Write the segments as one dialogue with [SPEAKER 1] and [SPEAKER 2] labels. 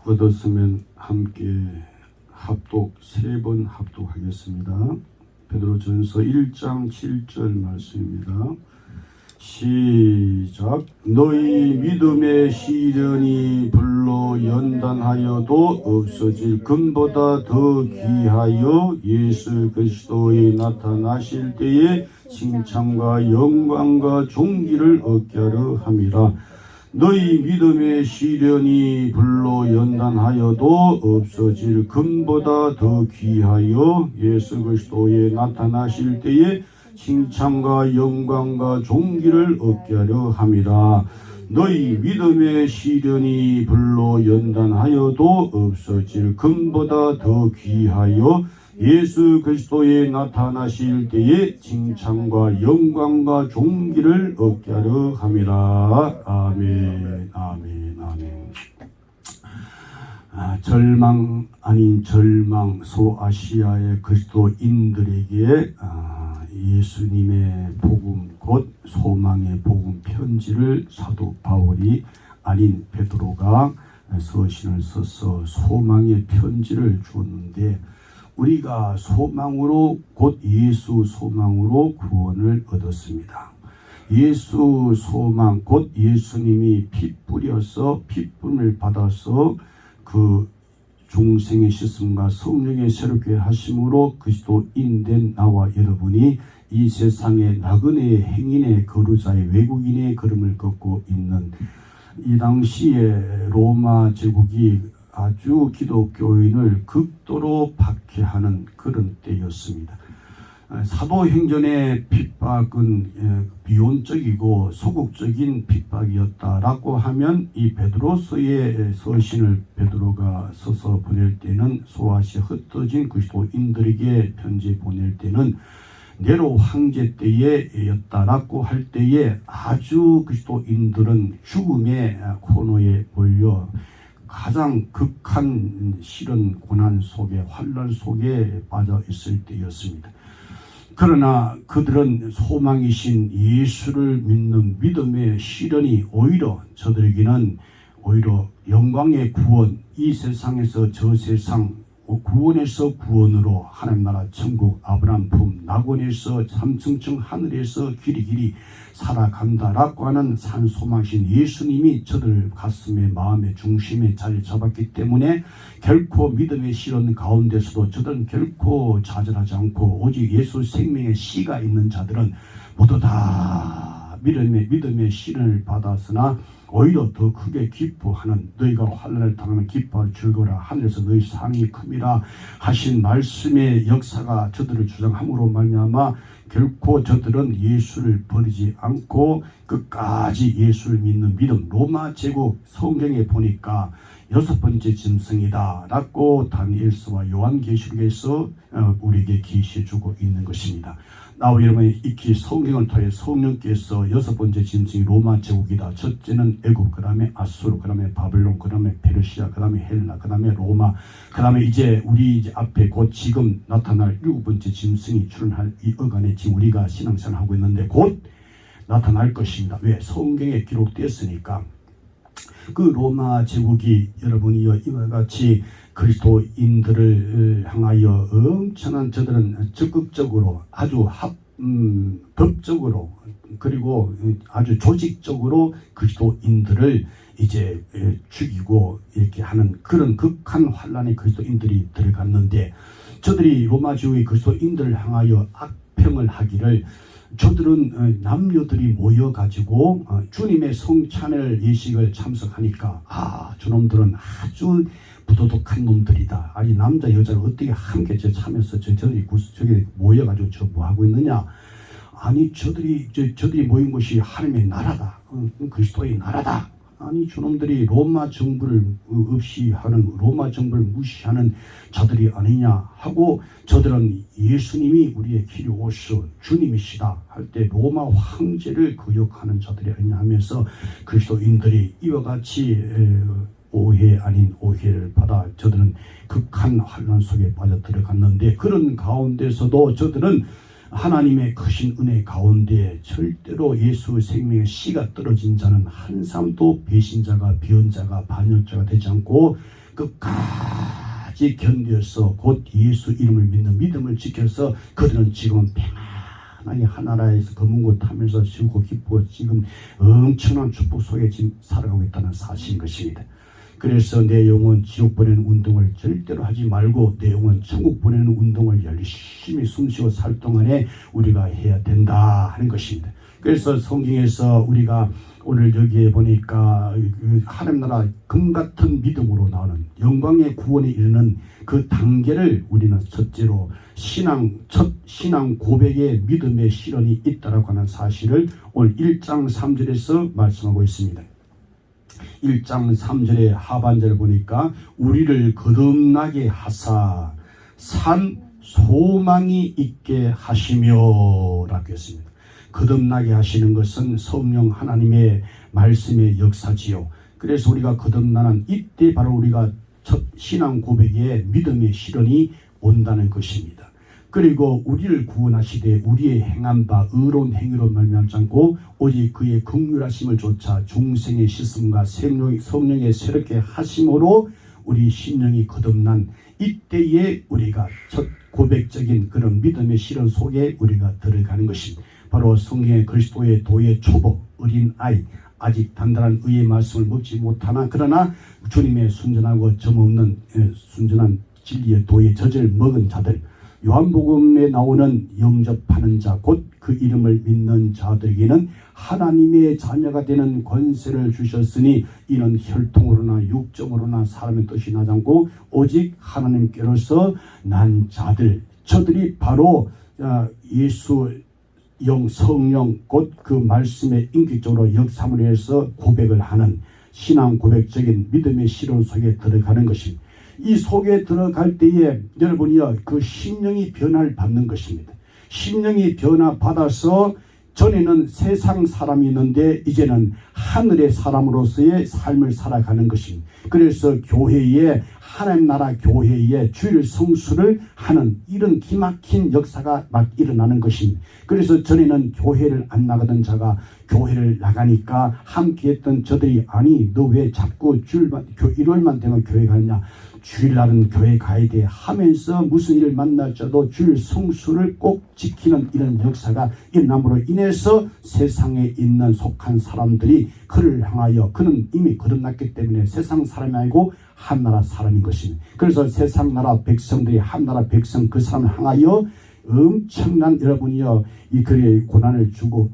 [SPEAKER 1] 얻었으면 함께 합독 3번 합독하겠습니다. 베드로전서 1장 7절 말씀입니다. 시작. 너희 믿음의 시련이 불로 연단하여도 없어질 금보다 더 귀하여 예수 그리스도의 나타나실 때에 칭찬과 영광과 존귀를 얻게 하려 함이라. 너희 믿음의 시련이 불로 연단하여도 없어질 금보다 더 귀하여 예수 그리스도에 나타나실 때에 칭찬과 영광과 존귀를 얻게 하려 함이라. 너희 믿음의 시련이 불로 연단하여도 없어질 금보다 더 귀하여 예수 그리스도에 나타나실 때에 칭찬과 영광과 존귀를 얻게 하려 함이라. 아멘, 아멘, 아멘. 절망 아닌 절망, 소아시아의 그리스도인들에게 예수님의 복음, 곧 소망의 복음 편지를 사도 바울이 아닌 베드로가 서신을 써서 소망의 편지를 주었는데, 우리가 소망으로, 곧 예수 소망으로 구원을 얻었습니다. 예수 소망, 곧 예수님이 피 뿌려서 피쁨을 받아서 그 중생의 씻음과 성령의 새롭게 하심으로 그리스도인된 나와 여러분이 이 세상의 나그네의 행인의 거루자의 외국인의 걸음을 걷고 있는 이 당시에 로마 제국이 아주 기독교인을 극도로 박해하는 그런 때였습니다. 사도행전의 핍박은 비혼적이고 소극적인 핍박이었다라고 하면, 이 베드로서의 서신을 베드로가 써서 보낼 때는, 소아시아 흩어진 그리스도인들에게 편지 보낼 때는 네로 황제 때였다라고 할 때에 아주 그리스도인들은 죽음의 코너에 몰려 가장 극한 시련 고난 속에, 환난 속에 빠져 있을 때였습니다. 그러나 그들은 소망이신 예수를 믿는 믿음의 시련이 오히려 저들에게는 오히려 영광의 구원, 이 세상에서 저 세상 구원에서 구원으로 하나님 나라 천국 아브라함 품 낙원에서 삼층층 하늘에서 길이 살아간다라고 하는 산소망신 예수님이 저들 가슴에 마음의 중심에 자리 잡았기 때문에 결코 믿음의 시련 가운데서도 저들은 결코 좌절하지 않고, 오직 예수 생명의 씨가 있는 자들은 모두 다 믿음의 시련을 받았으나 오히려 더 크게 기뻐하는, 너희가 환난을 당하면 기뻐하라 즐거워라, 하늘에서 너희 상이 큼이라 하신 말씀의 역사가 저들을 주장함으로 말미암아 결코 저들은 예수를 버리지 않고 끝까지 예수를 믿는 믿음, 로마 제국 성경에 보니까 6번째 짐승이다 라고 다니엘서와 요한계시록에서 우리에게 계시해주고 있는 것입니다. 나와 여러분이 익히 성경을 통해 성령께서 6번째 짐승이 로마 제국이다. 첫째는 애굽, 그 다음에 아수르, 그 다음에 바벨론, 그 다음에 페르시아, 그 다음에 헬라, 그 다음에 로마, 그 다음에 이제 우리 이제 앞에 곧 지금 나타날 7번째 짐승이 출현할 이 어간에 지금 우리가 신앙생활 하고 있는데 곧 나타날 것입니다. 왜? 성경에 기록되었으니까. 그 로마 제국이 여러분이 이와 같이 그리스도인들을 향하여 엄청난, 저들은 적극적으로 아주 법적으로 그리고 아주 조직적으로 그리스도인들을 이제 죽이고 이렇게 하는 그런 극한 환란에 그리스도인들이 들어갔는데, 저들이 로마 제국의 그리스도인들을 향하여 악평을 하기를, 저들은 남녀들이 모여가지고 주님의 성찬을 예식을 참석하니까 저놈들은 아주 부도덕한 놈들이다. 아니 남자 여자를 어떻게 함께 참여해서 저들이 모여가지고 저 뭐 하고 있느냐. 아니 저들이 모인 곳이 하나님의 나라다. 그리스도의 나라다. 아니 저놈들이 로마 정부를 없이하는, 로마 정부를 무시하는 자들이 아니냐 하고, 저들은 예수님이 우리의 길이 오셔 주님이시다 할 때 로마 황제를 거역하는 자들이 아니냐 하면서 그리스도인들이 이와 같이 오해 아닌 오해를 받아 저들은 극한 환난 속에 빠져 들어갔는데, 그런 가운데서도 저들은 하나님의 크신 은혜 가운데 절대로 예수 생명의 씨가 떨어진 자는 한 사람도 배신자가, 비언자가, 반역자가 되지 않고 끝까지 견뎌서 곧 예수 이름을 믿는 믿음을 지켜서 그들은 지금 평안하게 하나라에서 검은 곳 타면서 즐겁고 기쁘고 지금 엄청난 축복 속에 지금 살아가고 있다는 사실인 것입니다. 그래서 내 영혼 지옥 보내는 운동을 절대로 하지 말고 내 영혼 천국 보내는 운동을 열심히 숨쉬고 살 동안에 우리가 해야 된다 하는 것입니다. 그래서 성경에서 우리가 오늘 여기에 보니까 하나님 나라 금같은 믿음으로 나오는 영광의 구원에 이르는 그 단계를 우리는 첫째로 첫 신앙 고백의 믿음의 실현이 있다라고 하는 사실을 오늘 1장 3절에서 말씀하고 있습니다. 1장 3절의 하반절을 보니까 우리를 거듭나게 하사 산 소망이 있게 하시며 라고 했습니다. 거듭나게 하시는 것은 성령 하나님의 말씀의 역사지요. 그래서 우리가 거듭나는 이때 바로 우리가 첫 신앙 고백의 믿음의 실현이 온다는 것입니다. 그리고 우리를 구원하시되 우리의 행한 바 의로운 행위로 말미암지 않고 오직 그의 긍휼하심을 좇아 중생의 씻음과 성령의 새롭게 하심으로 우리 심령이 거듭난 이때에 우리가 첫 고백적인 그런 믿음의 실현 속에 우리가 들어가는 것입니다. 바로 성경의 그리스도의 도의 초보 어린 아이 아직 단단한 의의 말씀을 먹지 못하나 그러나 주님의 순전하고 점없는 순전한 진리의 도의 젖을 먹은 자들 요한복음에 나오는 영접하는 자 곧 그 이름을 믿는 자들에게는 하나님의 자녀가 되는 권세를 주셨으니 이는 혈통으로나 육정으로나 사람의 뜻이 나지 않고 오직 하나님께로서 난 자들 저들이 바로 예수 영 성령 곧 그 말씀의 인격적으로 역사함으로 해서 고백을 하는 신앙 고백적인 믿음의 실현 속에 들어가는 것입니다. 이 속에 들어갈 때에 여러분이요 그 심령이 변화를 받는 것입니다. 심령이 변화받아서 전에는 세상 사람이 있는데 이제는 하늘의 사람으로서의 삶을 살아가는 것입니다. 그래서 교회에 하나님 나라 교회에 주일 성수를 하는 이런 기막힌 역사가 막 일어나는 것입니다. 그래서 전에는 교회를 안 나가던 자가 교회를 나가니까 함께했던 저들이 아니 너 왜 자꾸 일요일만 되면 교회 가느냐 주일날은 교회 가야 돼 하면서 무슨 일을 만날지라도 주일 성수를 꼭 지키는 이런 역사가 일어남으로 인해서 세상에 있는 속한 사람들이 그를 향하여 그는 이미 거듭났기 때문에 세상 사람이 아니고 한나라 사람인 것입니다. 그래서 세상 나라 백성들이 한나라 백성 그 사람을 향하여 엄청난 여러분이요 이 그의 고난을 주고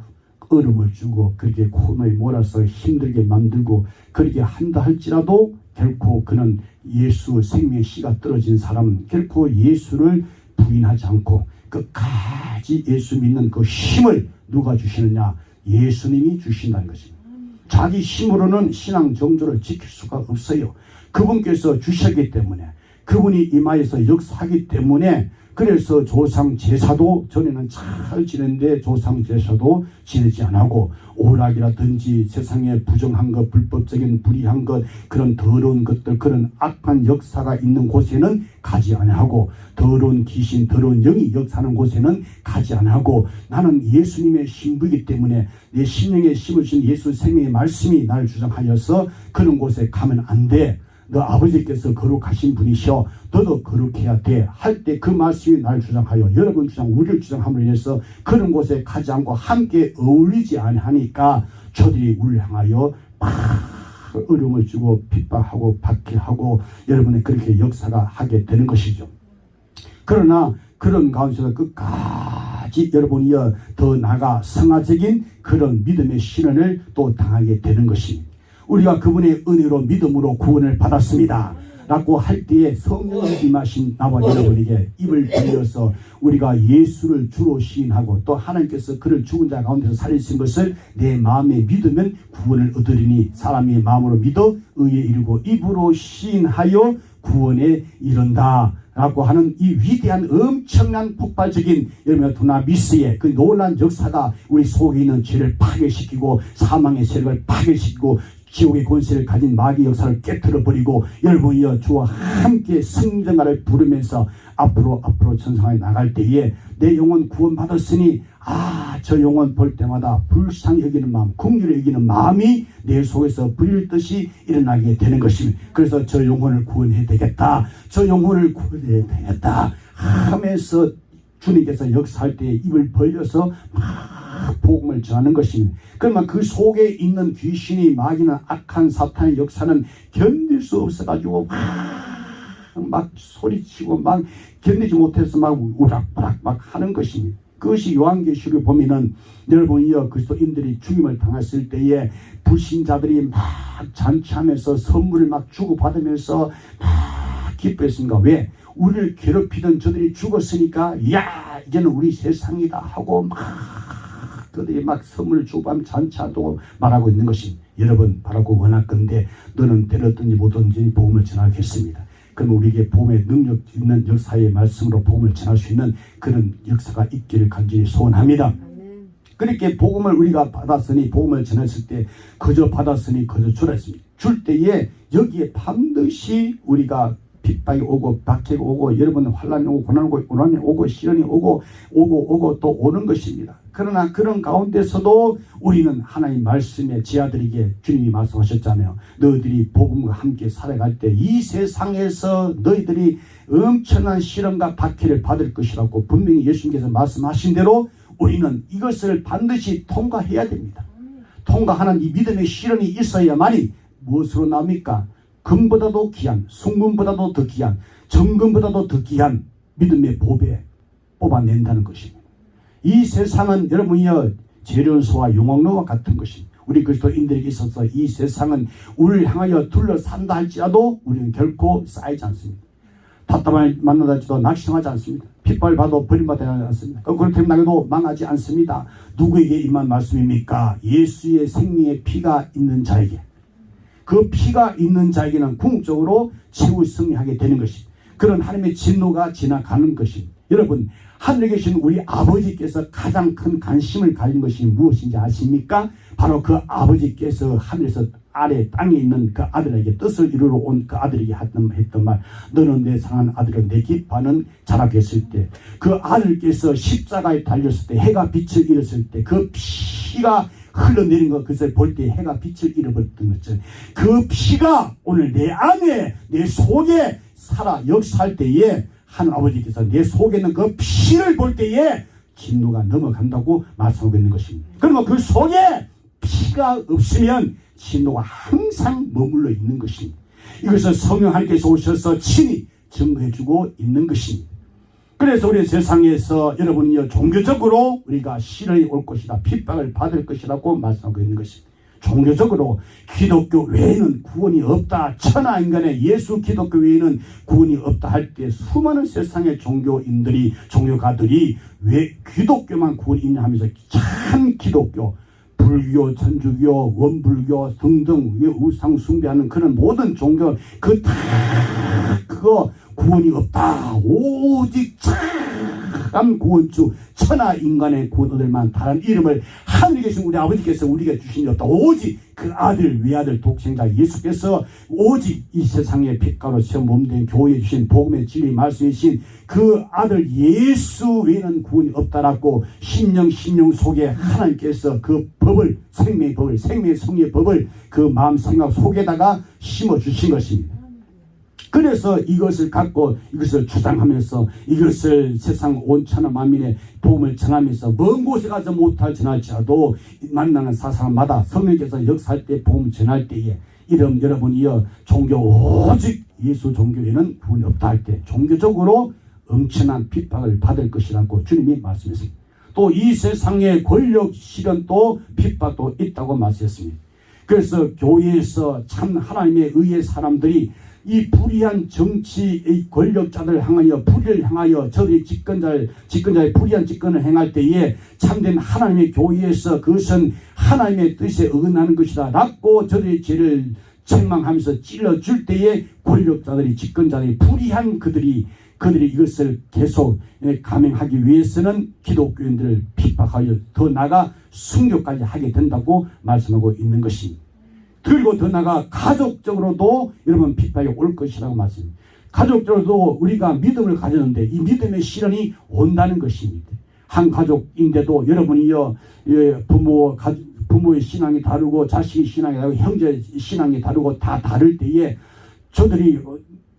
[SPEAKER 1] 얼음을 주고 그렇게 코너에 몰아서 힘들게 만들고 그렇게 한다 할지라도 결코 그는 예수 생명의 씨가 떨어진 사람은 결코 예수를 부인하지 않고 끝까지 예수 믿는 그 힘을 누가 주시느냐 예수님이 주신다는 것입니다. 자기 힘으로는 신앙 정조를 지킬 수가 없어요. 그분께서 주셨기 때문에 그분이 임하여서 역사하기 때문에 그래서 조상 제사도 전에는 잘 지냈는데 조상 제사도 지내지 않고 오락이라든지 세상에 부정한 것 불법적인 불의한 것 그런 더러운 것들 그런 악한 역사가 있는 곳에는 가지 않고 더러운 귀신 더러운 영이 역사하는 곳에는 가지 않고 나는 예수님의 신부이기 때문에 내 심령에 심을 준 예수 생명의 말씀이 나를 주장하여서 그런 곳에 가면 안 돼. 너 아버지께서 거룩하신 분이셔. 너도 거룩해야 돼. 할 때 그 말씀이 나를 주장하여 여러분 주장 우리를 주장함으로 인해서 그런 곳에 가지 않고 함께 어울리지 않으니까 저들이 우리를 향하여 막 어려움을 주고 핍박하고 박해하고 여러분의 그렇게 역사가 하게 되는 것이죠. 그러나 그런 가운데서 끝까지 여러분이여 더 나아가 성화적인 그런 믿음의 실현을 또 당하게 되는 것입니다. 우리가 그분의 은혜로 믿음으로 구원을 받았습니다 라고 할 때에 성령이 임하신 나와 여러분에게 입을 벌려서 우리가 예수를 주로 시인하고 또 하나님께서 그를 죽은 자 가운데서 살리신 것을 내 마음에 믿으면 구원을 얻으리니 사람이 마음으로 믿어 의에 이르고 입으로 시인하여 구원에 이른다 라고 하는 이 위대한 엄청난 폭발적인 여러분의 두나미스의 그 놀란 역사가 우리 속에 있는 죄를 파괴시키고 사망의 세력을 파괴시키고 지옥의 권세를 가진 마귀 역사를 깨트려버리고 여러분이여 주와 함께 승전가를 부르면서 앞으로 전성하게 나갈 때에 내 영혼 구원받았으니 저 영혼 볼 때마다 불쌍히 여기는 마음, 긍휼히 여기는 마음이 내 속에서 불일 듯이 일어나게 되는 것입니다. 그래서 저 영혼을 구원해야 되겠다, 저 영혼을 구원해야 되겠다 하면서 주님께서 역사할 때 입을 벌려서 막 복음을 전하는 것입니다. 그러면 그 속에 있는 귀신이, 마귀는, 악한 사탄의 역사는 견딜 수 없어가지고 막 소리치고 막 견디지 못해서 막 우락부락 막 하는 것입니다. 그것이 요한계시록에 보면은 여러분이여 그리스도인들이 죽임을 당했을 때에 불신자들이 막 잔치하면서 선물을 막 주고받으면서 막 기뻐했습니다. 왜? 우리를 괴롭히던 저들이 죽었으니까 야 이제는 우리 세상이다 하고 막 그들이 막 선물을 주고받으면 잔치하고 말하고 있는 것입니다. 여러분 바라고 원하건대 너는 때렸든지 못든지 복음을 전하겠습니다. 그러면 우리에게 복음의 능력 있는 역사의 말씀으로 복음을 전할 수 있는 그런 역사가 있기를 간절히 소원합니다. 그렇게 복음을 우리가 받았으니, 복음을 전했을 때 그저 받았으니 그저 주라 했습니다. 줄 때에 여기에 반드시 우리가 핍박이 오고 박해가 오고 여러분 환란이 오고 고난이 오고 시련이 오고 또 오는 것입니다. 그러나 그런 가운데서도 우리는 하나님 말씀에 제 아들에게 주님이 말씀하셨잖아요. 너희들이 복음과 함께 살아갈 때 이 세상에서 너희들이 엄청난 시련과 박해를 받을 것이라고 분명히 예수님께서 말씀하신 대로 우리는 이것을 반드시 통과해야 됩니다. 통과하는 이 믿음의 시련이 있어야만이 무엇으로 나옵니까? 금보다도 귀한, 순금보다도 더 귀한, 정금보다도 더 귀한 믿음의 보배 뽑아낸다는 것입니다. 이 세상은 여러분이여 재련소와 용광로와 같은 것입니다. 우리 그리스도인들에게 있어서 이 세상은 우리를 향하여 둘러싼다 할지라도 우리는 결코 쌓이지 않습니다. 답답함을 만나다 할지라도 낙심하지 않습니다. 핍박을 받아도 버림받지 않습니다. 그렇다면 나도 망하지 않습니다. 누구에게 임한 말씀입니까? 예수의 생명의 피가 있는 자에게, 그 피가 있는 자에게는 궁극적으로 최후 승리하게 되는 것입니다. 그런 하나님의 진노가 지나가는 것입니다. 여러분 하늘에 계신 우리 아버지께서 가장 큰 관심을 가진 것이 무엇인지 아십니까? 바로 그 아버지께서 하늘에서 아래 땅에 있는 그 아들에게 뜻을 이루러 온 그 아들에게 했던 말, 너는 내 사랑하는 아들은 내 기뻐하는 자라고 했을 때, 그 아들께서 십자가에 달렸을 때, 해가 빛을 잃었을 때 그 피가 흘러내린 것, 그것을 볼 때 해가 빛을 잃어버렸던 것처럼 그 피가 오늘 내 안에, 내 속에 살아 역사할 때에 하나님 아버지께서 내 속에 있는 그 피를 볼 때에 진노가 넘어간다고 말씀하고 있는 것입니다. 그러면 그 속에 피가 없으면 진노가 항상 머물러 있는 것입니다. 이것을 성령 하나님께서 오셔서 친히 증거해주고 있는 것입니다. 그래서 우리 세상에서 여러분이 종교적으로 우리가 시련이 올 것이다, 핍박을 받을 것이라고 말씀하고 있는 것입니다. 종교적으로 기독교 외에는 구원이 없다, 천하 인간의 예수 기독교 외에는 구원이 없다 할 때 수많은 세상의 종교인들이, 종교가들이 왜 기독교만 구원이 있냐 하면서 참 기독교, 불교, 천주교, 원불교 등등 우상 숭배하는 그런 모든 종교 그거 구원이 없다. 오직 참 구원주 천하 인간의 구원 얻을만 다른 이름을 하늘에 계신 우리 아버지께서 우리에게 주신 일 없다. 오직 그 아들 외아들 독생자 예수께서 오직 이 세상의 빛가로 시험 몸된 교회에 주신 복음의 진리 말씀이신 그 아들 예수 외에는 구원이 없다라고 심령 속에 하나님께서 그 법을, 생명의 법을, 생명의 성리의 법을 그 마음 생각 속에다가 심어주신 것입니다. 그래서 이것을 갖고 이것을 주장하면서 이것을 세상 온 천하 만민의 복음을 전하면서 먼 곳에 가서 못할 전할지라도 만나는 사람마다 성령께서 역사할 때 복음을 전할 때에 이런 여러분이여 종교 오직 예수 종교에는 구원이 없다 할 때 종교적으로 엄청난 핍박을 받을 것이라고 주님이 말씀했습니다. 또 이 세상의 권력 시련도 핍박도 있다고 말씀했습니다. 그래서 교회에서 참 하나님의 의의 사람들이 이 불의한 정치의 권력자들 향하여 불의를 향하여 저들이 집권자의 불의한 집권을 행할 때에 참된 하나님의 교회에서 그것은 하나님의 뜻에 어긋나는 것이다 라고 저들의 죄를 책망하면서 찔러줄 때에 권력자들이, 집권자들이, 불의한 그들이 이것을 계속 감행하기 위해서는 기독교인들을 핍박하여 더 나아가 순교까지 하게 된다고 말씀하고 있는 것입니다. 그리고 더 나아가 가족적으로도 여러분 비판이 올 것이라고 말씀입니다. 가족적으로도 우리가 믿음을 가졌는데 이 믿음의 시련이 온다는 것입니다. 한 가족인데도 여러분이요, 부모의 신앙이 다르고 자식의 신앙이 다르고 형제 신앙이 다르고 다 다를 때에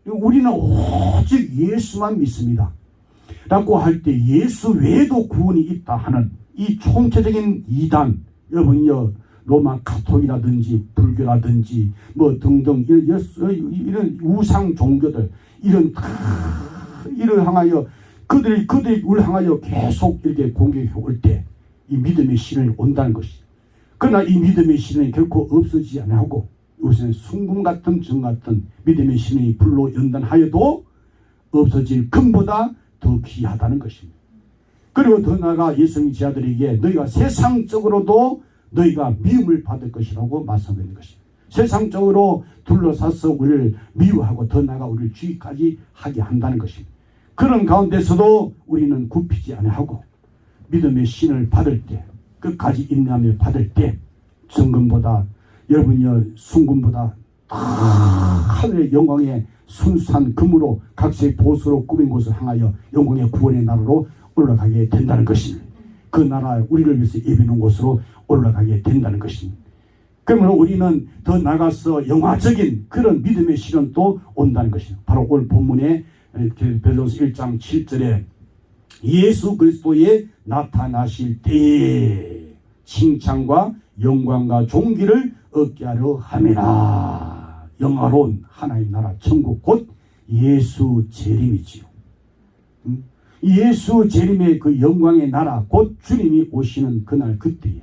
[SPEAKER 1] 우리는 오직 예수만 믿습니다 라고 할 때 예수 외에도 구원이 있다 하는 이 총체적인 이단, 여러분이요, 로마 카톨이라든지 불교라든지 뭐 등등 이런 우상 종교들 이를 향하여 그들이 우리를 향하여 계속 이렇게 공격해 올 때 이 믿음의 시련이 온다는 것이. 그러나 이 믿음의 시련이 결코 없어지지 않고 요새는 순금 같은 정 같은 믿음의 시련이 불로 연단하여도 없어질 금보다 더 귀하다는 것입니다. 그리고 더 나아가 예수님 제자들에게 너희가 세상적으로도 너희가 미움을 받을 것이라고 말씀하는 것입니다. 세상적으로 둘러싸서 우리를 미워하고 더 나아가 우리를 주의까지 하게 한다는 것입니다. 그런 가운데서도 우리는 굽히지 아니하고 믿음의 신을 받을 때, 끝까지 인내하며 받을 때 성금보다 여러분이여 순금보다 하늘의 영광의 순수한 금으로 각색 보수로 꾸민 곳을 향하여 영광의 구원의 나라로 올라가게 된다는 것입니다. 그 나라에 우리를 위해서 예비놓은 곳으로 올라가게 된다는 것입니다. 그러므로 우리는 더 나가서 영화적인 그런 믿음의 시련도 온다는 것입니다. 바로 오늘 본문에 베드로서 1장 7절에 예수 그리스도의 나타나실 때에 칭찬과 영광과 존귀를 얻게 하려 함이라. 영화로운 하나님 나라 천국 곧 예수 재림이지요. 예수 재림의 그 영광의 나라 곧 주님이 오시는 그날 그때에,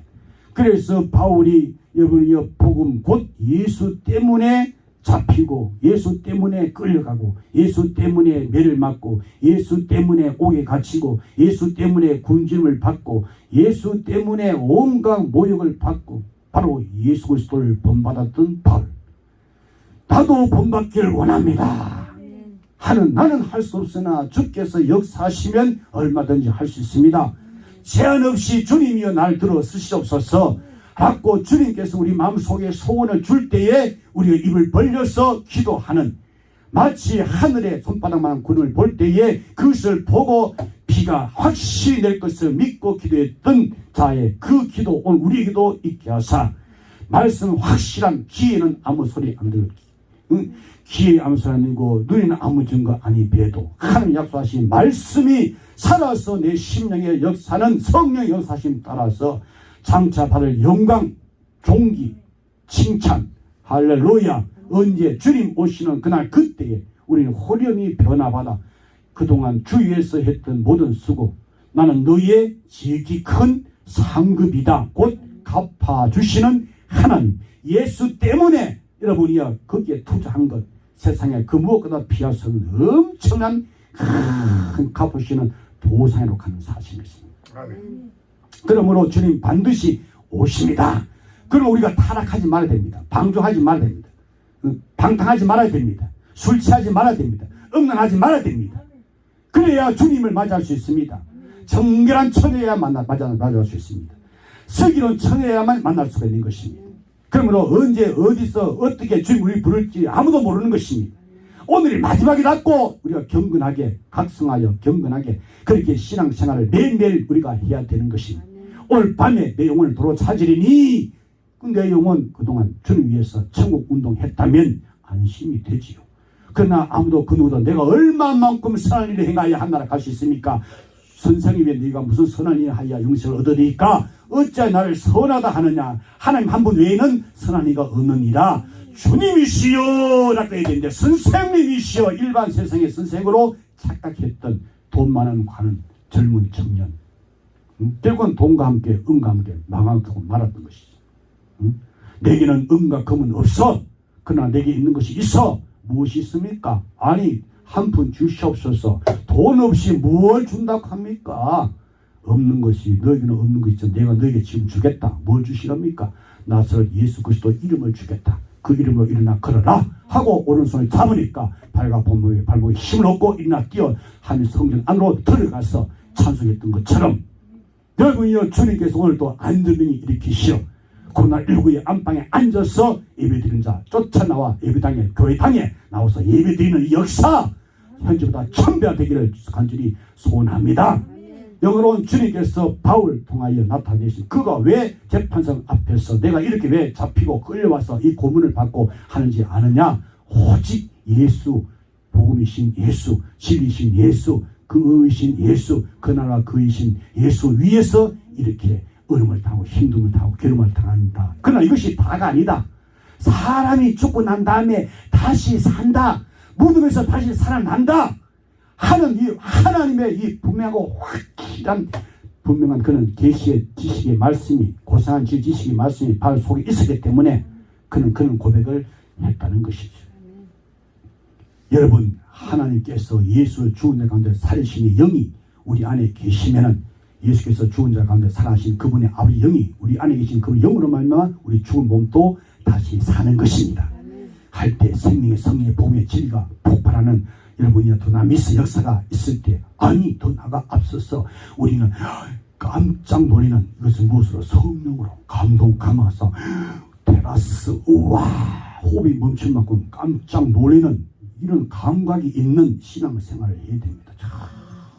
[SPEAKER 1] 그래서 바울이 여러분이 복음 곧 예수 때문에 잡히고 예수 때문에 끌려가고 예수 때문에 매를 맞고 예수 때문에 옥에 갇히고 예수 때문에 굶짐을 받고 예수 때문에 온갖 모욕을 받고 바로 예수 그리스도를 본받았던 바울, 나도 본받기를 원합니다 하는 나는 할 수 없으나 주께서 역사하시면 얼마든지 할 수 있습니다. 제한 없이 주님이여 날 들어 쓰시옵소서 라고 주님께서 우리 마음속에 소원을 줄 때에 우리가 입을 벌려서 기도하는, 마치 하늘에 손바닥만한 구름을 볼 때에 그것을 보고 비가 확실히 낼 것을 믿고 기도했던 자의 그 기도 오늘 우리에게도 있게 하사 말씀 확실한 귀에는 아무 소리 안 들리기, 귀에 아무 소리 안 들리고 눈에는 아무 증거 아니 배도 하나님 약속하신 말씀이 살아서 내 심령의 역사는 성령의 역사심 따라서 장차 받을 영광, 존귀, 칭찬, 할렐루야, 언제 주님 오시는 그날 그때에 우리는 호련히 변화받아 그동안 주위에서 했던 모든 수고 나는 너희의 지극히 큰 상급이다 곧 갚아주시는 하나님 예수 때문에 여러분이야 거기에 투자한 것 세상에 그 무엇보다 피할 수 없는 엄청난 큰 갚으시는 보상으로 가는 사실입니다. 그러므로 주님 반드시 오십니다. 그럼 우리가 타락하지 말아야 됩니다. 방종하지 말아야 됩니다. 방탕하지 말아야 됩니다. 술 취하지 말아야 됩니다. 음란하지 말아야 됩니다. 그래야 주님을 맞이할 수 있습니다. 정결한 처녀야 맞이할 수 있습니다. 슬기로운 처녀야만 만날 수가 있는 것입니다. 그러므로 언제 어디서 어떻게 주님 우리 부를지 아무도 모르는 것입니다. 오늘이 마지막이라고 우리가 경건하게 각성하여 경건하게 그렇게 신앙생활을 매일매일 우리가 해야 되는 것입니다. 오늘 밤에 내 영혼을 도로 찾으리니 내 영혼 그동안 주님 위해서 천국 운동했다면 안심이 되지요. 그러나 아무도 그 누구도 내가 얼마만큼 선한 일을 행하여 한나라 갈 수 있습니까? 선생님이 네가 무슨 선한 일을 하여 영생을 얻으리까? 어찌 나를 선하다 하느냐? 하나님 한 분 외에는 선한 이가 없느니라. 주님이시여 라고 해야 되는데 선생님이시여 일반 세상의 선생으로 착각했던 돈 많은 관은 젊은 청년 결국은 돈과 함께 은과 함께 망하고 말았던 것이죠. 내게는 은과 금은 없어. 그러나 내게 있는 것이 있어. 무엇이 있습니까? 아니 한 푼 주시옵소서. 돈 없이 뭘 준다고 합니까? 없는 것이 너에게는 없는 것이 있죠. 내가 너에게 지금 주겠다. 뭘 주시랍니까? 나서 예수 그리스도 이름을 주겠다. 그 이름으로 일어나 걸어라 하고 오른손을 잡으니까 발목에 힘을 얻고 일어나 뛰어 하늘 성전 안으로 들어가서 찬송했던 것처럼 여러분이여 주님께서 오늘 또 안전병이 일으키시어 코로나19의 안방에 앉아서 예배드리는 자 쫓아나와 예배당에 교회당에 나와서 예배드리는 이 역사 현재보다 1000배가 되기를 간절히 소원합니다. 영어로운 주님께서 바울 통하여 나타내신 그가 왜 재판장 앞에서 내가 이렇게 왜 잡히고 끌려와서 이 고문을 받고 하는지 아느냐? 오직 예수, 복음이신 예수, 진리신 예수, 그의신 예수, 그나라 그이신 예수 위에서 이렇게 어려움을 당하고 힘듦을 당하고 괴로움을 당한다. 그러나 이것이 다가 아니다. 사람이 죽고 난 다음에 다시 산다. 무덤에서 다시 살아난다 하는 이 하나님의 이 분명하고 확실한 분명한 그는 계시의 지식의 말씀이 고상한 지식의 말씀이 바울 속에 있었기 때문에 그는 고백을 했다는 것이죠. 여러분, 하나님께서 예수를 죽은 자 가운데 살리심의 영이 우리 안에 계시면은 예수께서 죽은 자 가운데 살아신 그분의 아버지 영이 우리 안에 계신 그 영으로 말미암아 우리 죽은 몸도 다시 사는 것입니다. 할 때 생명의 성령의 복음의 진리가 폭발하는 여러분이나 두나미스 역사가 있을 때 아니 더 나가 앞서서 우리는 깜짝 놀리는 이것은 무엇으로 성령으로 감동 감아서 테라스 우와 호흡이 멈출 만큼 깜짝 놀리는 이런 감각이 있는 신앙생활을 해야 됩니다.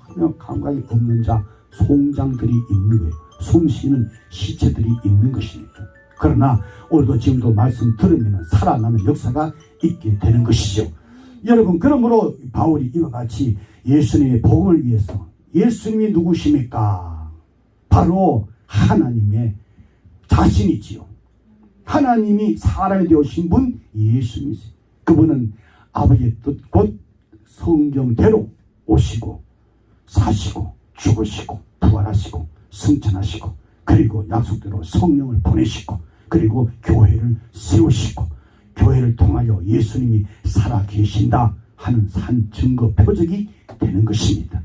[SPEAKER 1] 전혀 감각이 없는 자 송장들이 있는 거예요. 숨쉬는 시체들이 있는 것입니다. 그러나 오늘도 지금도 말씀 들으면 살아나는 역사가 있게 되는 것이죠. 여러분, 그러므로 바울이 이와 같이 예수님의 복음을 위해서 예수님이 누구십니까? 바로 하나님의 자신이지요. 하나님이 사람이 되어오신 분 예수님이세요. 그분은 아버지의 뜻 곧 성경대로 오시고 사시고 죽으시고 부활하시고 승천하시고 그리고 약속대로 성령을 보내시고 그리고 교회를 세우시고 교회를 통하여 예수님이 살아계신다 하는 산 증거 표적이 되는 것입니다.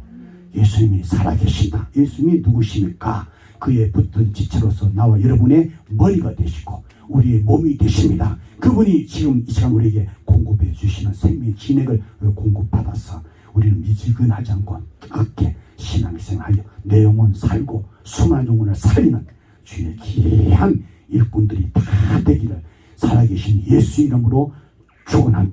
[SPEAKER 1] 예수님이 살아계신다. 예수님이 누구십니까? 그에 붙은 지체로서 나와 여러분의 머리가 되시고 우리의 몸이 되십니다. 그분이 지금 이 시간 우리에게 공급해 주시는 생명의 진액을 공급받아서 우리는 미지근하지 않고 뜨겁게 신앙생활하여 내 영혼 살고 수많은 영혼을 살리는 주의 귀한 일꾼들이 다 되기를 살아계신 예수 이름으로 축원합니다.